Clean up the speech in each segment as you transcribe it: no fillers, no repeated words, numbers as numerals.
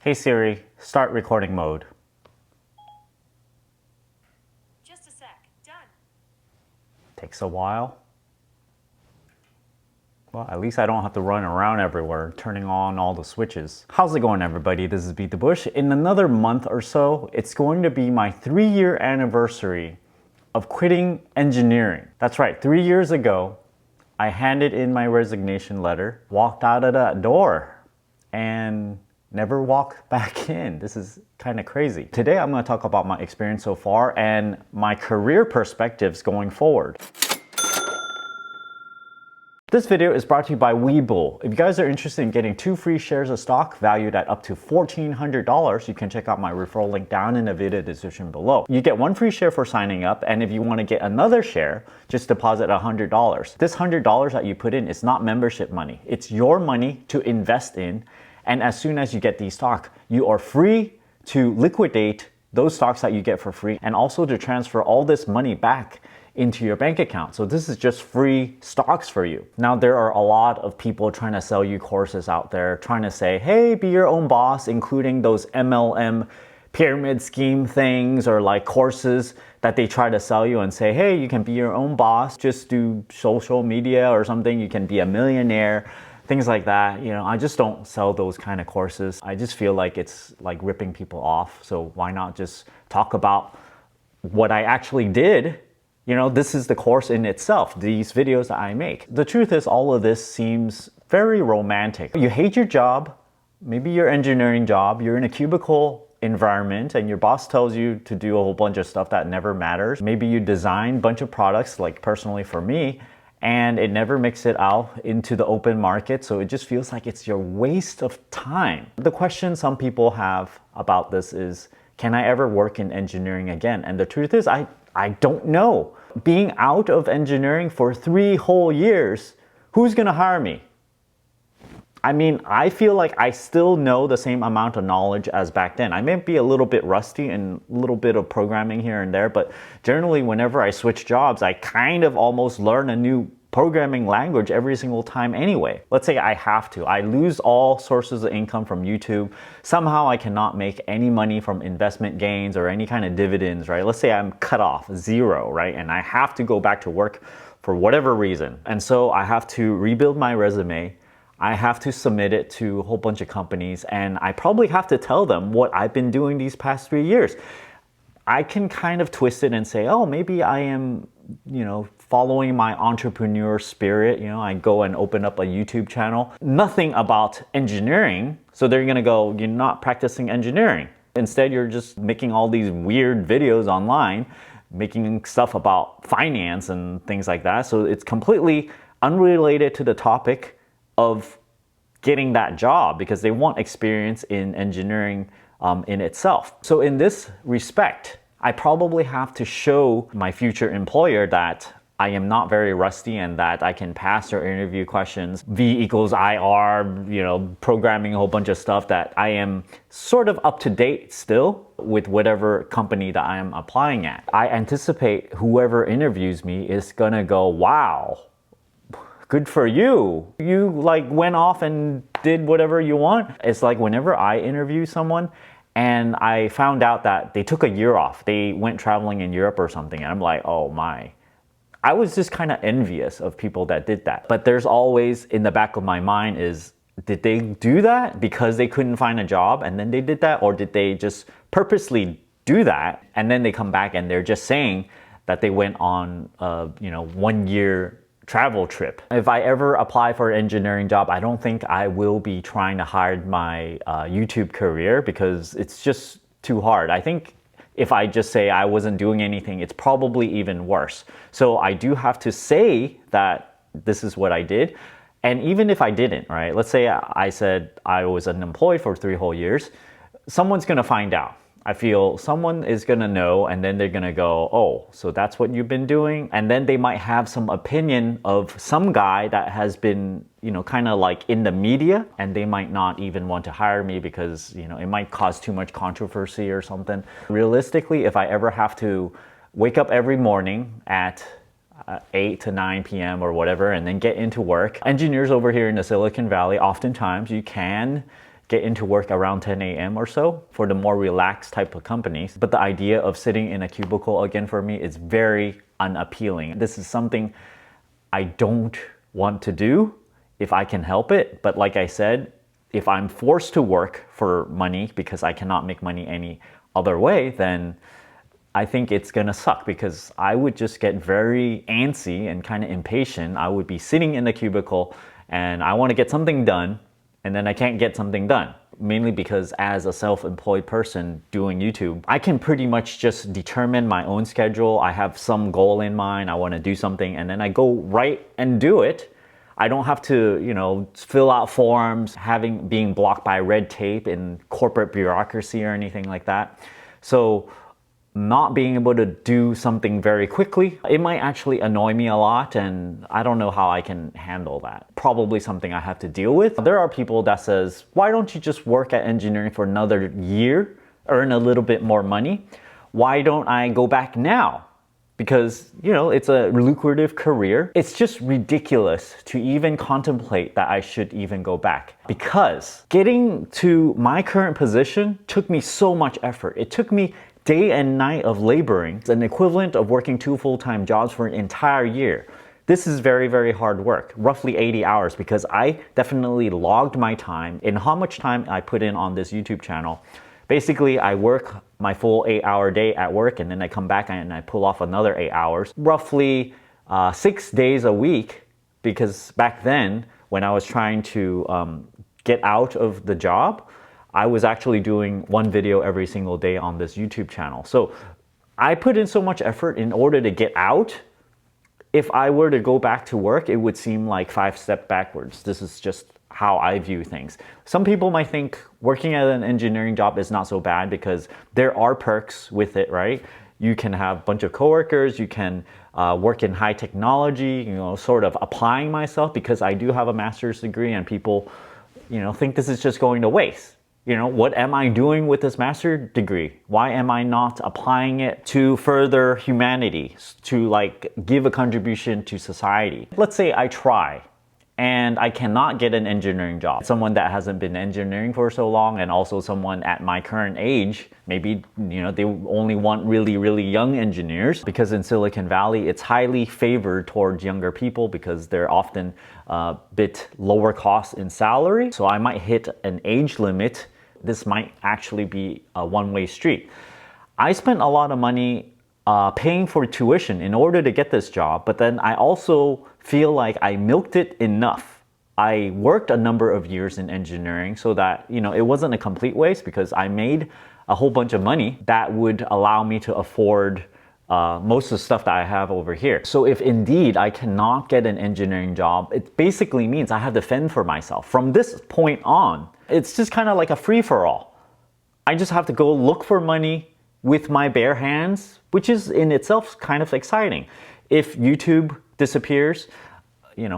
Hey Siri, start recording mode. Just a sec. Done. Takes a while. Well, at least I don't have to run around everywhere turning on all the switches. How's it going, everybody? This is BeatTheBush. In another month or so, it's going to be my 3-year anniversary of quitting engineering. That's right, 3 years ago, I handed in my resignation letter, walked out of that door, and never walked back in. This is kind of crazy. Today, I'm going to talk about my experience so far and my career perspectives going forward. This video is brought to you by Webull. If you guys are interested in getting 2 free shares of stock valued at up to $1,400, you can check out my referral link down in the video description below. You get 1 free share for signing up, and if you want to get another share, just deposit $100. This $100 that you put in is not membership money. It's your money to invest in, and as soon as you get these stock, you are free to liquidate those stocks that you get for free and also to transfer all this money back into your bank account. So this is just free stocks for you. Now, there are a lot of people trying to sell you courses out there, trying to say, hey, be your own boss, including those MLM pyramid scheme things or like courses that they try to sell you and say, hey, you can be your own boss, just do social media or something, you can be a millionaire, things like that. You know, I just don't sell those kind of courses. I just feel like it's like ripping people off. So why not just talk about what I actually did? You know, this is the course in itself, these videos that I make. The truth is, all of this seems very romantic. You hate your job, maybe your engineering job, you're in a cubicle environment and your boss tells you to do a whole bunch of stuff that never matters. Maybe you design a bunch of products, like personally for me, and it never makes it out into the open market, so it just feels like it's your waste of time. The question some people have about this is, can I ever work in engineering again? And the truth is, I don't know. Being out of engineering for 3 whole years, who's gonna hire me? I mean, I feel like I still know the same amount of knowledge as back then. I may be a little bit rusty and a little bit of programming here and there, but generally whenever I switch jobs, I kind of almost learn a new programming language every single time anyway. Let's say I have to. I lose all sources of income from YouTube. Somehow I cannot make any money from investment gains or any kind of dividends, right? Let's say I'm cut off, 0, right? And I have to go back to work for whatever reason. And so I have to rebuild my resume. I have to submit it to a whole bunch of companies, and I probably have to tell them what I've been doing these past 3 years. I can kind of twist it and say, oh, maybe I am, you know, following my entrepreneur spirit. You know, I go and open up a YouTube channel. Nothing about engineering. So they're gonna go, you're not practicing engineering. Instead, you're just making all these weird videos online, making stuff about finance and things like that. So it's completely unrelated to the topic of getting that job because they want experience in engineering in itself. So in this respect, I probably have to show my future employer that I am not very rusty and that I can pass their interview questions, V equals IR, you know, programming a whole bunch of stuff, that I am sort of up to date still with whatever company that I am applying at. I anticipate whoever interviews me is gonna go, wow, good for you. You like went off and did whatever you want. It's like whenever I interview someone and I found out that they took a year off, they went traveling in Europe or something, and I'm like, oh my. I was just kind of envious of people that did that. But there's always in the back of my mind is, did they do that because they couldn't find a job and then they did that? Or did they just purposely do that and then they come back and they're just saying that they went on a, you know, 1-year travel trip? If I ever apply for an engineering job, I don't think I will be trying to hide my YouTube career because it's just too hard. I think if I just say I wasn't doing anything, it's probably even worse. So I do have to say that this is what I did. And even if I didn't, right? Let's say I said I was unemployed for 3 whole years, someone's gonna find out. I feel someone is gonna know, and then they're gonna go, oh, so that's what you've been doing? And then they might have some opinion of some guy that has been, you know, kind of like in the media, and they might not even want to hire me because, you know, it might cause too much controversy or something. Realistically, if I ever have to wake up every morning at 8 to 9 p.m. or whatever, and then get into work, engineers over here in the Silicon Valley, oftentimes you can get into work around 10 a.m. or so for the more relaxed type of companies. But the idea of sitting in a cubicle again for me is very unappealing. This is something I don't want to do if I can help it. But like I said, if I'm forced to work for money because I cannot make money any other way, then I think it's gonna suck because I would just get very antsy and kind of impatient. I would be sitting in the cubicle and I want to get something done, and then I can't get something done. Mainly because as a self-employed person doing YouTube, I can pretty much just determine my own schedule. I have some goal in mind, I want to do something, and then I go right and do it. I don't have to, fill out forms, being blocked by red tape in corporate bureaucracy or anything like that. So not being able to do something very quickly, it might actually annoy me a lot, and I don't know how I can handle that. Probably something I have to deal with. There are people that says, why don't you just work at engineering for another year, earn a little bit more money? Why don't I go back now? Because, it's a lucrative career. It's just ridiculous to even contemplate that I should even go back. Because getting to my current position took me so much effort. It took me day and night of laboring. It's an equivalent of working 2 full-time jobs for an entire year. This is very, very hard work, roughly 80 hours, because I definitely logged my time in how much time I put in on this YouTube channel. Basically, I work my full 8-hour day at work, and then I come back and I pull off another 8 hours, roughly 6 days a week, because back then, when I was trying to get out of the job, I was actually doing 1 video every single day on this YouTube channel. So I put in so much effort in order to get out. If I were to go back to work, it would seem like 5 steps backwards. This is just how I view things. Some people might think working at an engineering job is not so bad because there are perks with it, right? You can have a bunch of coworkers, you can work in high technology, sort of applying myself because I do have a master's degree, and people, think this is just going to waste. What am I doing with this master's degree? Why am I not applying it to further humanity, to give a contribution to society? Let's say I try and I cannot get an engineering job. Someone that hasn't been engineering for so long, and also someone at my current age, maybe, they only want really, really young engineers, because in Silicon Valley, it's highly favored towards younger people because they're often a bit lower cost in salary. So I might hit an age limit. This might actually be a one-way street. I spent a lot of money paying for tuition in order to get this job, but then I also feel like I milked it enough. I worked a number of years in engineering so that, it wasn't a complete waste, because I made a whole bunch of money that would allow me to afford most of the stuff that I have over here. So if indeed I cannot get an engineering job, it basically means I have to fend for myself. From this point on, it's just kind of like a free-for-all. I just have to go look for money with my bare hands, which is in itself kind of exciting. If YouTube disappears,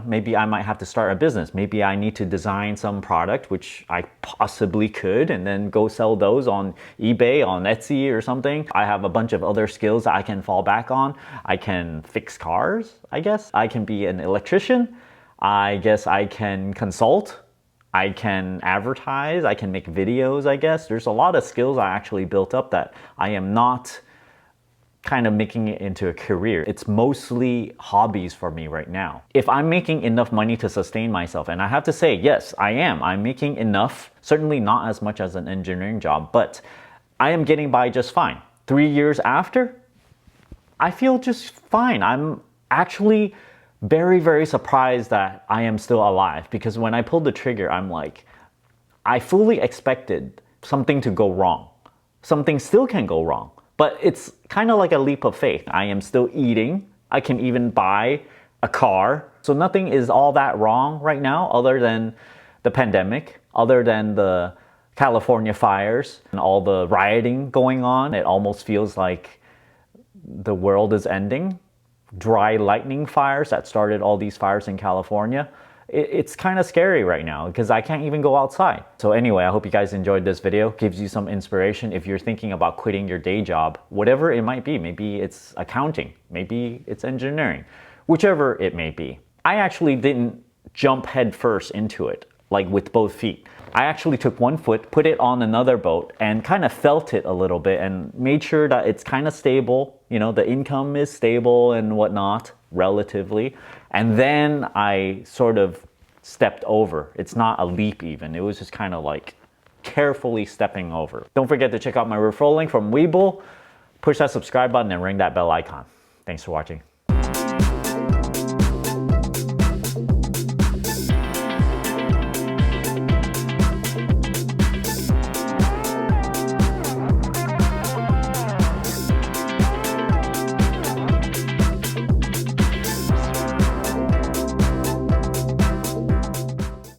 maybe I might have to start a business. Maybe I need to design some product, which I possibly could, and then go sell those on eBay, on Etsy or something. I have a bunch of other skills that I can fall back on. I can fix cars, I guess. I can be an electrician. I guess I can consult. I can advertise. I can make videos, I guess. There's a lot of skills I actually built up that I am not kind of making it into a career. It's mostly hobbies for me right now. If I'm making enough money to sustain myself, and I have to say, yes, I am. I'm making enough, certainly not as much as an engineering job, but I am getting by just fine. 3 years after, I feel just fine. I'm actually very, very surprised that I am still alive, because when I pulled the trigger, I'm like, I fully expected something to go wrong. Something still can go wrong. But it's kind of like a leap of faith. I am still eating. I can even buy a car. So nothing is all that wrong right now, other than the pandemic, other than the California fires and all the rioting going on. It almost feels like the world is ending. Dry lightning fires that started all these fires in California. It's kind of scary right now because I can't even go outside. So anyway, I hope you guys enjoyed this video. Gives you some inspiration if you're thinking about quitting your day job, whatever it might be. Maybe it's accounting, maybe it's engineering, whichever it may be. I actually didn't jump head first into it, like with both feet. I actually took one foot, put it on another boat, and kind of felt it a little bit and made sure that it's kind of stable. You know, the income is stable and whatnot, relatively. And then I sort of stepped over. It's not a leap even. It was just kind of like carefully stepping over. Don't forget to check out my referral link from Webull. Push that subscribe button and ring that bell icon. Thanks for watching.